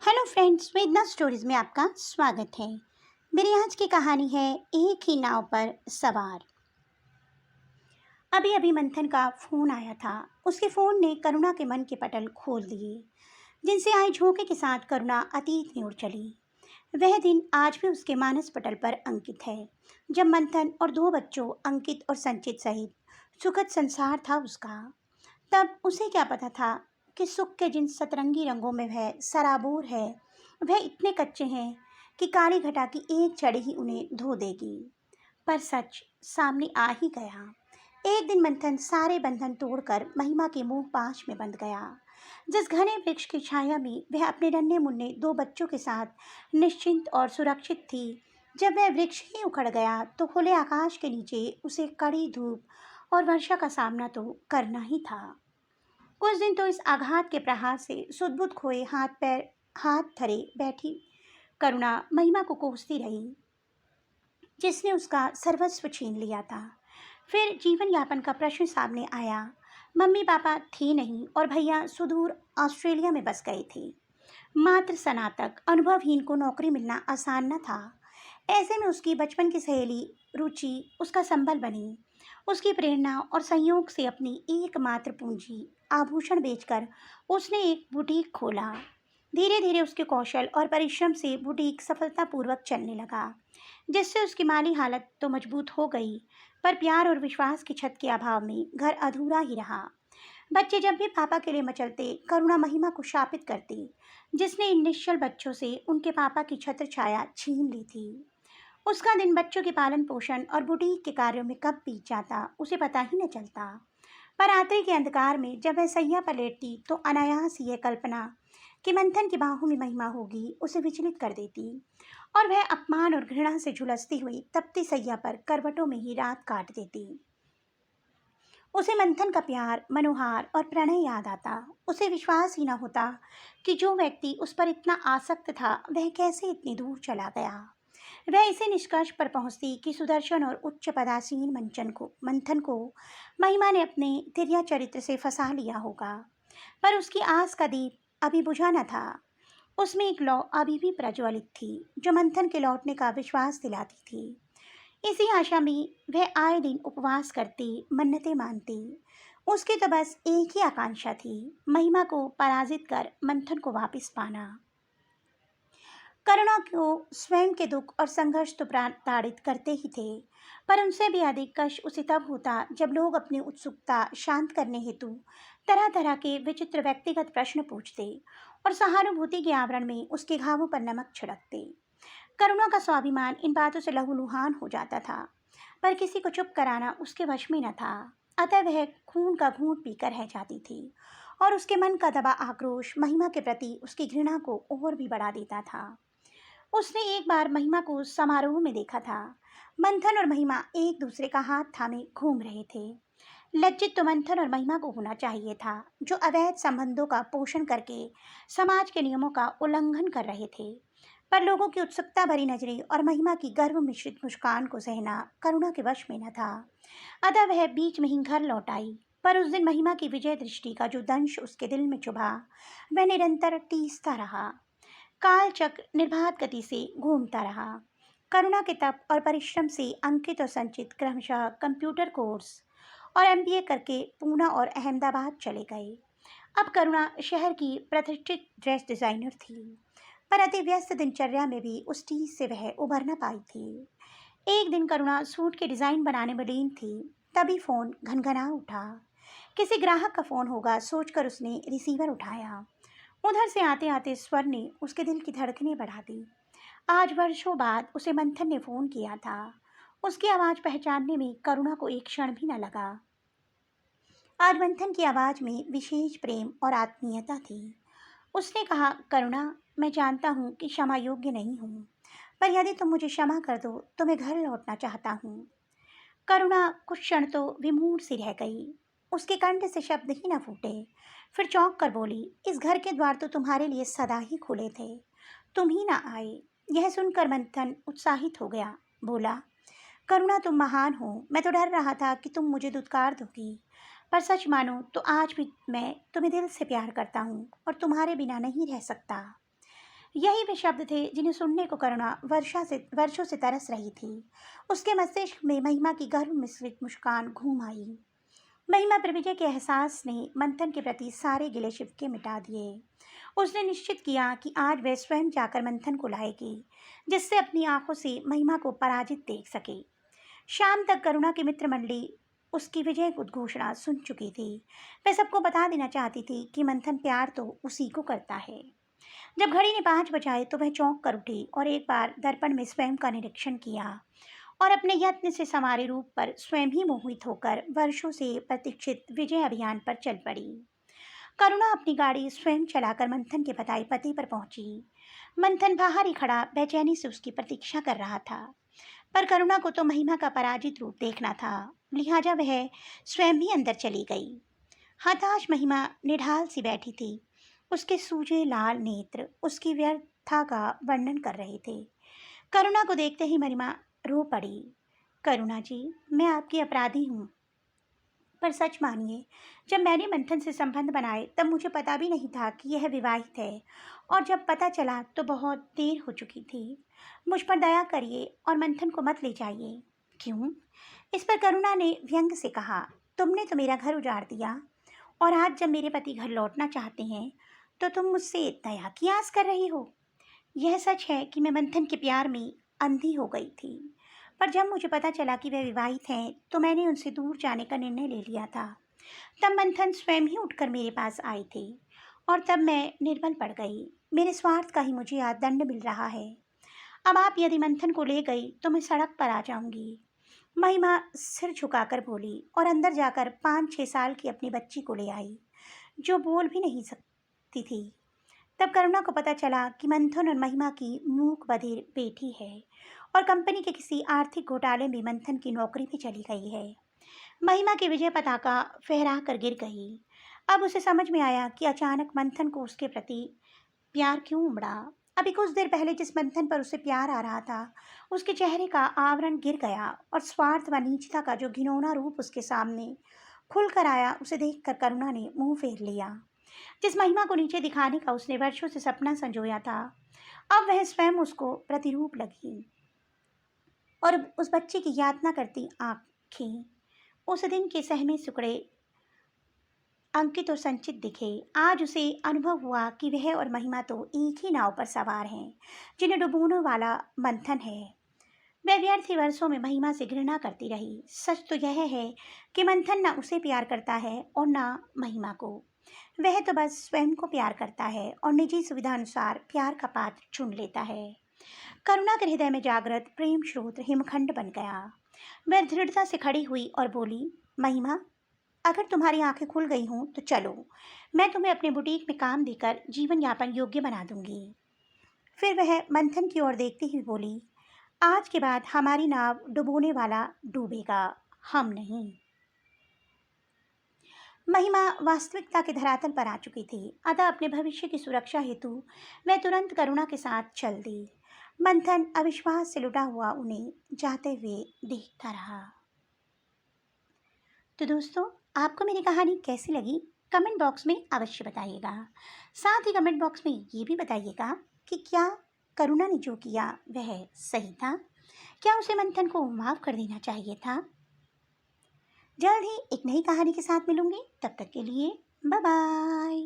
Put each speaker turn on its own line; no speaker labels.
Hello friends, वेदना stories में आपका स्वागत है। मेरी आज की कहानी है एक ही नाव पर सवार। अभी अभी मंथन का फोन आया था। उसके फोन ने करुणा के मन के पटल खोल दिए, जिनसे आए झोंके के साथ करुणा अतीत में उड़ चली। वह दिन आज भी उसके मानस पटल पर अंकित है, जब मंथन और दो बच्चों अंकित और संचित सहित सुखद संसार था उसका। तब उसे क्या पता था कि सुख के जिन सतरंगी रंगों में वह सराबोर है, वह इतने कच्चे हैं कि काली घटा की एक छड़ी ही उन्हें धो देगी। पर सच सामने आ ही गया। एक दिन मंथन सारे बंधन तोड़कर महिमा के मुंह पाश में बंध गया। जिस घने वृक्ष की छाया में वह अपने नन्हे मुन्ने दो बच्चों के साथ निश्चिंत और सुरक्षित थी, जब वह वृक्ष ही उखड़ गया तो खुले आकाश के नीचे उसे कड़ी धूप और वर्षा का सामना तो करना ही था। कुछ दिन तो इस आघात के प्रहार से सुध-बुध खोए हाथ धरे बैठी करुणा महिमा को कोसती रही, जिसने उसका सर्वस्व छीन लिया था। फिर जीवन यापन का प्रश्न सामने आया। मम्मी पापा थे नहीं और भैया सुदूर ऑस्ट्रेलिया में बस गए थे। मात्र स्नातक अनुभवहीन को नौकरी मिलना आसान न था। ऐसे में उसकी बचपन की सहेली रुचि उसका संबल बनी। उसकी प्रेरणा और संयोग से अपनी एकमात्र पूंजी आभूषण बेचकर उसने एक बुटीक खोला। धीरे धीरे उसके कौशल और परिश्रम से बुटीक सफलतापूर्वक चलने लगा, जिससे उसकी माली हालत तो मजबूत हो गई, पर प्यार और विश्वास की छत के अभाव में घर अधूरा ही रहा। बच्चे जब भी पापा के लिए मचलते, करुणा महिमा को शापित करती, जिसने इन निश्चल बच्चों से उनके पापा की छत्र छाया छीन ली थी। उसका दिन बच्चों के पालन पोषण और बुटीक के कार्यों में कब बीत जाता उसे पता ही न चलता। पर रात्रि के अंधकार में जब वह सैया पर लेटती तो अनायास यह कल्पना कि मंथन की बाहों में महिमा होगी उसे विचलित कर देती, और वह अपमान और घृणा से झुलसती हुई तपती सैया पर करवटों में ही रात काट देती। उसे मंथन का प्यार, मनोहार और प्रणय याद आता। उसे विश्वास ही न होता कि जो व्यक्ति उस पर इतना आसक्त था वह कैसे इतनी दूर चला गया। वह इसे निष्कर्ष पर पहुंचती कि सुदर्शन और उच्च पदासीन मंथन को महिमा ने अपने तिर्या चरित्र से फंसा लिया होगा। पर उसकी आस का दीप अभी बुझा न था। उसमें एक लौ अभी भी प्रज्वलित थी, जो मंथन के लौटने का विश्वास दिलाती थी। इसी आशा में वह आए दिन उपवास करती, मन्नतें मानती। उसकी तो बस एक ही आकांक्षा थी, महिमा को पराजित कर मंथन को वापस पाना। करुणा को स्वयं के दुख और संघर्ष तो ताड़ित करते ही थे, पर उनसे भी अधिक कष्ट उसे तब होता जब लोग अपनी उत्सुकता शांत करने हेतु तरह तरह के विचित्र व्यक्तिगत प्रश्न पूछते और सहानुभूति के आवरण में उसके घावों पर नमक छिड़कते। करुणा का स्वाभिमान इन बातों से लहूलुहान हो जाता था, पर किसी को चुप कराना उसके वश में न था। अतः वह खून का घूंट पीकर रह जाती थी, और उसके मन का दबा आक्रोश महिमा के प्रति उसकी घृणा को और भी बढ़ा देता था। उसने एक बार महिमा को समारोह में देखा था। मंथन और महिमा एक दूसरे का हाथ थामे घूम रहे थे। लज्जित तो मंथन और महिमा को होना चाहिए था, जो अवैध संबंधों का पोषण करके समाज के नियमों का उल्लंघन कर रहे थे। पर लोगों की उत्सुकता भरी नजरें और महिमा की गर्व मिश्रित मुस्कान को सहना करुणा के वश में न था। अतः वह बीच में ही घर लौट आई। पर उस दिन महिमा की विजय दृष्टि का जो दंश उसके दिल में चुभा, वह निरंतर टीसता रहा। काल चक्र निर्बाध गति से घूमता रहा। करुणा के तप और परिश्रम से अंकित और संचित क्रमशः कंप्यूटर कोर्स और एमबीए करके पूना और अहमदाबाद चले गए। अब करुणा शहर की प्रतिष्ठित ड्रेस डिजाइनर थी, पर अति व्यस्त दिनचर्या में भी उस चीज से वह उभर न पाई थी। एक दिन करुणा सूट के डिजाइन बनाने में लीन थी, तभी फोन घनघना उठा। किसी ग्राहक का फोन होगा सोचकर उसने रिसीवर उठाया। उधर से आते आते स्वर ने उसके दिल की धड़कनें बढ़ा दी। आज वर्षों बाद उसे मंथन ने फोन किया था। उसकी आवाज पहचानने में करुणा को एक क्षण भी न लगा। आज मंथन की आवाज में विशेष प्रेम और आत्मीयता थी। उसने कहा, करुणा, मैं जानता हूँ कि क्षमा योग्य नहीं हूँ, पर यदि तुम मुझे क्षमा कर दो तो मैं घर लौटना चाहता हूँ। करुणा कुछ क्षण तो विमूढ़ सी रह गई। उसके कंठ से शब्द ही न फूटे। फिर चौंक कर बोली, इस घर के द्वार तो तुम्हारे लिए सदा ही खुले थे, तुम ही ना आए। यह सुनकर मंथन उत्साहित हो गया। बोला, करुणा, तुम महान हो। मैं तो डर रहा था कि तुम मुझे दुत्कार दोगी, पर सच मानो तो आज भी मैं तुम्हें दिल से प्यार करता हूँ और तुम्हारे बिना नहीं रह सकता। यही वे शब्द थे जिन्हें सुनने को करुणा वर्षों से तरस रही थी। उसके मस्तिष्क में महिमा की गर्व मिश्रित मुस्कान घूम आई। महिमा पर विजय के एहसास ने मंथन के प्रति सारे गिले शिकवे मिटा दिए। उसने निश्चित किया कि आज वह स्वयं जाकर मंथन को लाएगी, जिससे अपनी आंखों से महिमा को पराजित देख सके। शाम तक करुणा की मित्र मंडली उसकी विजय उद्घोषणा सुन चुकी थी। वह सबको बता देना चाहती थी कि मंथन प्यार तो उसी को करता है। जब घड़ी ने 5 बजाए तो वह चौंक कर उठी और एक बार दर्पण में स्वयं का निरीक्षण किया और अपने यत्न से संवारे रूप पर स्वयं ही मोहित होकर वर्षों से प्रतीक्षित विजय अभियान पर चल पड़ी। करुणा अपनी गाड़ी स्वयं चलाकर मंथन के बताए पते पर पहुंची। मंथन बाहर ही खड़ा बेचैनी से उसकी प्रतीक्षा कर रहा था, पर करुणा को तो महिमा का पराजित रूप देखना था, लिहाजा वह स्वयं ही अंदर चली गई। हताश महिमा निढाल सी बैठी थी। उसके सूजे लाल नेत्र उसकी व्यर्थता का वर्णन कर रहे थे। करुणा को देखते ही महिमा रो पड़ी। करुणा जी, मैं आपकी अपराधी हूँ, पर सच मानिए, जब मैंने मंथन से संबंध बनाए तब मुझे पता भी नहीं था कि यह विवाहित है, और जब पता चला तो बहुत देर हो चुकी थी। मुझ पर दया करिए और मंथन को मत ले जाइए। क्यों? इस पर करुणा ने व्यंग से कहा, तुमने तो मेरा घर उजाड़ दिया, और आज जब मेरे पति घर लौटना चाहते हैं तो तुम मुझसे दया की आस कर रही हो। यह सच है कि मैं मंथन के प्यार में अंधी हो गई थी, पर जब मुझे पता चला कि वे विवाहित हैं तो मैंने उनसे दूर जाने का निर्णय ले लिया था। तब मंथन स्वयं ही उठकर मेरे पास आए थे, और तब मैं निर्बल पड़ गई। मेरे स्वार्थ का ही मुझे आज दंड मिल रहा है। अब आप यदि मंथन को ले गई तो मैं सड़क पर आ जाऊंगी। महिमा सिर झुकाकर बोली और अंदर जाकर 5-6 साल की अपनी बच्ची को ले आई, जो बोल भी नहीं सकती थी। तब करुणा को पता चला कि मंथन और महिमा की मूक बधिर बेटी है, और कंपनी के किसी आर्थिक घोटाले में मंथन की नौकरी भी चली गई है। महिमा की विजय पताका फहरा कर गिर गई। अब उसे समझ में आया कि अचानक मंथन को उसके प्रति प्यार क्यों उमड़ा। अभी कुछ देर पहले जिस मंथन पर उसे प्यार आ रहा था, उसके चेहरे का आवरण गिर गया, और स्वार्थ व नीचता का जो घिनौना रूप उसके सामने खुलकर आया, उसे देखकर करुणा ने मुंह फेर लिया। जिस महिमा को नीचे दिखाने का उसने वर्षों से सपना संजोया था, अब वह स्वयं उसको प्रतिरूप लगी, और उस बच्चे की यातना करती आंखें उस दिन के सहमे सुकड़े अंकित और संचित दिखे। आज उसे अनुभव हुआ कि वह और महिमा तो एक ही नाव पर सवार हैं, जिन्हें डुबोने वाला मंथन है। वह व्यर्थी वर्षों में महिमा से घृणा करती रही। सच तो यह है कि मंथन न उसे प्यार करता है और न महिमा को। वह तो बस स्वयं को प्यार करता है और निजी सुविधा अनुसार प्यार का पात्र चुन लेता है। करुणा के हृदय में जागृत प्रेम स्रोत हिमखंड बन गया। वह दृढ़ता से खड़ी हुई और बोली, महिमा, अगर तुम्हारी आंखें खुल गई हों तो चलो, मैं तुम्हें अपने बुटीक में काम देकर जीवन यापन योग्य बना दूंगी। फिर वह मंथन की ओर देखती हुई बोली, आज के बाद हमारी नाव डुबोने वाला डूबेगा, हम नहीं। महिमा वास्तविकता के धरातल पर आ चुकी थी, अतः अपने भविष्य की सुरक्षा हेतु वह तुरंत करुणा के साथ चल दी। मंथन अविश्वास से लुटा हुआ उन्हें जाते हुए देखता रहा। तो दोस्तों, आपको मेरी कहानी कैसी लगी कमेंट बॉक्स में अवश्य बताइएगा। साथ ही कमेंट बॉक्स में ये भी बताइएगा कि क्या करुणा ने जो किया वह सही था? क्या उसे मंथन को माफ़ कर देना चाहिए था? जल्द ही एक नई कहानी के साथ मिलूंगी, तब तक के लिए बाय बाय।